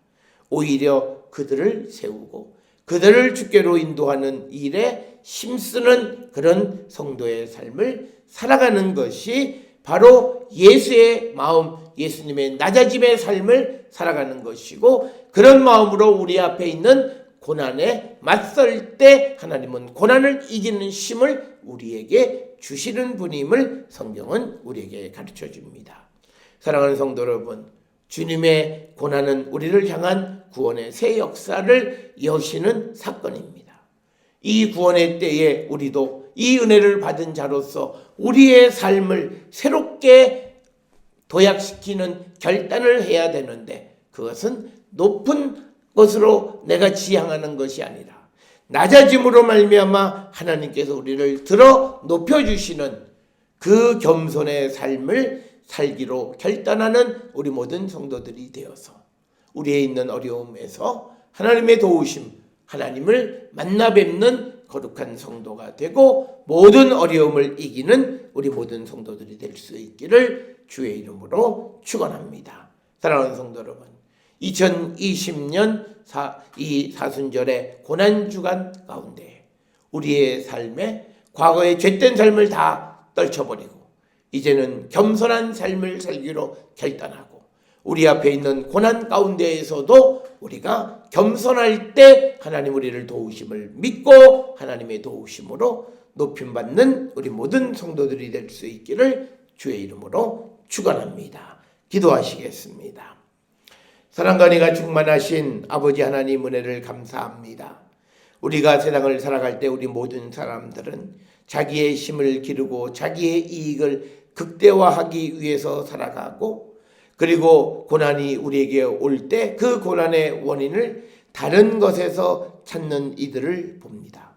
오히려 그들을 세우고 그들을 주께로 인도하는 일에 힘쓰는 그런 성도의 삶을 살아가는 것이 바로 예수의 마음, 예수님의 낮아짐의 삶을 살아가는 것이고, 그런 마음으로 우리 앞에 있는 고난에 맞설 때 하나님은 고난을 이기는 힘을 우리에게 주시는 분임을 성경은 우리에게 가르쳐 줍니다. 사랑하는 성도 여러분, 주님의 고난은 우리를 향한 구원의 새 역사를 여시는 사건입니다. 이 구원의 때에 우리도 이 은혜를 받은 자로서 우리의 삶을 새롭게 도약시키는 결단을 해야 되는데, 그것은 높은 것으로 내가 지향하는 것이 아니라 낮아짐으로 말미암아 하나님께서 우리를 들어 높여주시는 그 겸손의 삶을 살기로 결단하는 우리 모든 성도들이 되어서 우리의 있는 어려움에서 하나님의 도우심, 하나님을 만나 뵙는 거룩한 성도가 되고 모든 어려움을 이기는 우리 모든 성도들이 될 수 있기를 주의 이름으로 축원합니다. 사랑하는 성도 여러분, 2020년 이 사순절의 고난주간 가운데 우리의 삶에 과거의 죄된 삶을 다 떨쳐버리고 이제는 겸손한 삶을 살기로 결단하고, 우리 앞에 있는 고난 가운데에서도 우리가 겸손할 때 하나님 우리를 도우심을 믿고 하나님의 도우심으로 높임받는 우리 모든 성도들이 될 수 있기를 주의 이름으로 축원합니다. 기도하시겠습니다. 사랑과 은혜가 충만하신 아버지 하나님, 은혜를 감사합니다. 우리가 세상을 살아갈 때 우리 모든 사람들은 자기의 힘을 기르고 자기의 이익을 극대화하기 위해서 살아가고, 그리고 고난이 우리에게 올 때 그 고난의 원인을 다른 것에서 찾는 이들을 봅니다.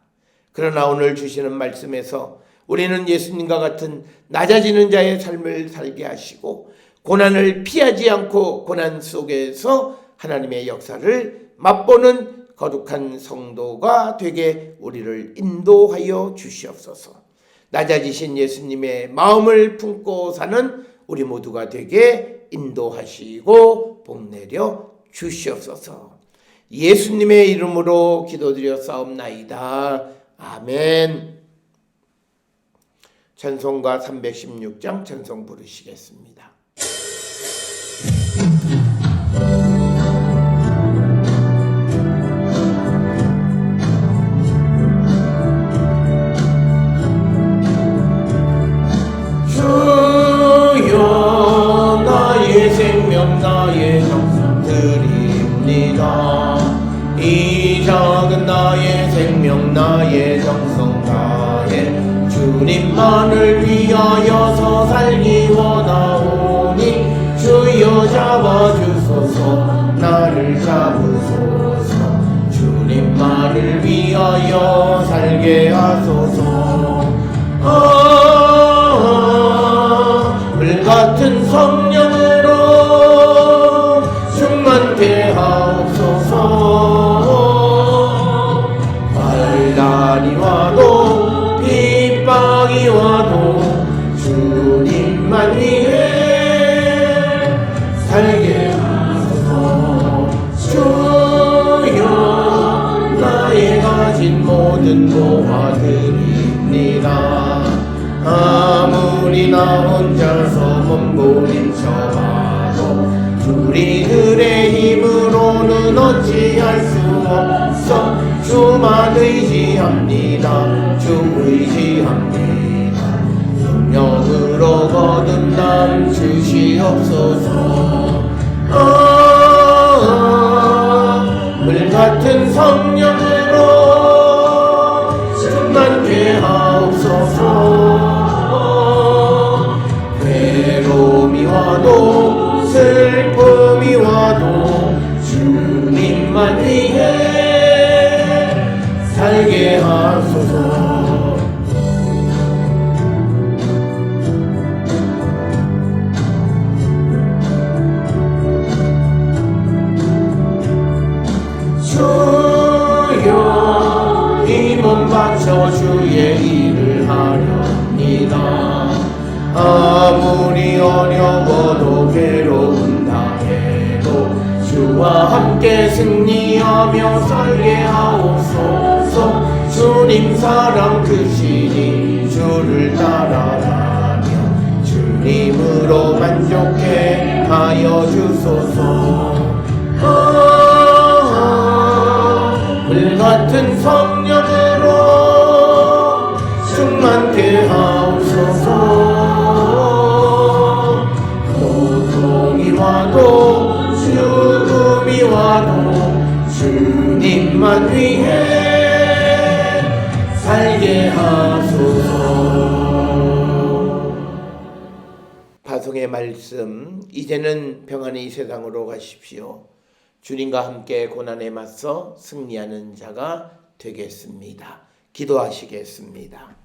그러나 오늘 주시는 말씀에서 우리는 예수님과 같은 낮아지는 자의 삶을 살게 하시고 고난을 피하지 않고 고난 속에서 하나님의 역사를 맛보는 거룩한 성도가 되게 우리를 인도하여 주시옵소서. 낮아지신 예수님의 마음을 품고 사는 우리 모두가 되게 인도하시고 복내려 주시옵소서. 예수님의 이름으로 기도드려 싸움나이다. 아멘. 찬송가 316장 찬송 부르시겠습니다. 나의 정성 다해 주님만을 위하여서 살기 원하오니 주여 잡아주소서 나를 잡으소서 주님만을 위하여 살게 하소서 불같은 성령으로 충만케 하옵소서 환난이 와도 핍박이 와도 주님만 위해 살게 하소서 주여 나의 가진 모든 도와드립니다 아무리 나 혼자서 몸부림쳐봐도 우리들의 힘으로는 어찌할 수 없어 주만 의지합니다 주 의지합니다 능력으로 거듭남 주시옵소서 물같은 성령으로 충만케 하옵소서 괴로움이 와도 슬픔이 와도 주님만 위해 살게 하소서 주여 이 몸 바쳐 주의 일을 하렵니다 아무리 어려워도 괴로운 당해도 주와 함께 승리하며 살게 하옵소서 주님 사랑 크시니 주를 따라가며 주님으로 만족해 하여 주소서 불같은 성령으로 충만케 하옵소서 고통이 와도 죽음이 와도 주님만 위해 살게 하소서 파송의 말씀 이제는 평안히 세상으로 가십시오 주님과 함께 고난에 맞서 승리하는 자가 되겠습니다. 기도하시겠습니다.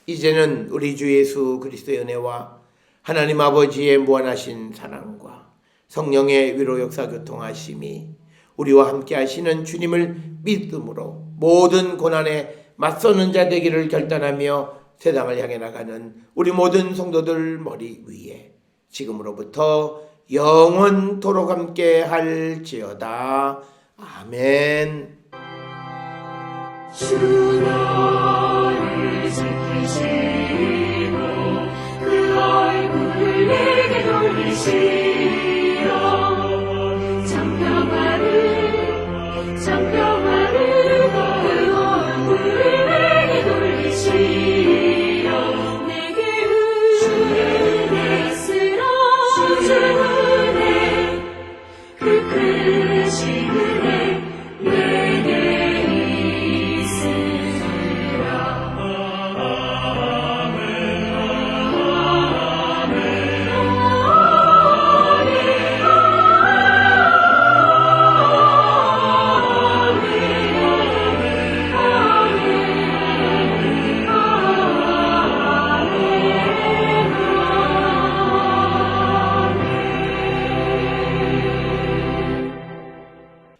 이제는 우리 주 예수 그리스도의 은혜와 하나님 아버지의 무한하신 사랑과 성령의 위로 역사 교통하심이 우리와 함께 하시는 주님을 믿음으로 모든 고난에 맞서는 자 되기를 결단하며 세상을 향해 나가는 우리 모든 성도들 머리 위에 지금으로부터 영원토록 함께 할지어다. 아멘. 주 너를 지키시고 그 얼굴을 내게 돌리시어 장평화를 그 얼굴을 내게 돌리시어 내게 은혜 쓰라 그 크신 은혜 내게 있으리라.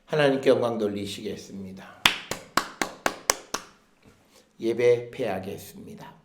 하나님께 영광 돌리시겠습니다. 예배 폐하겠습니다.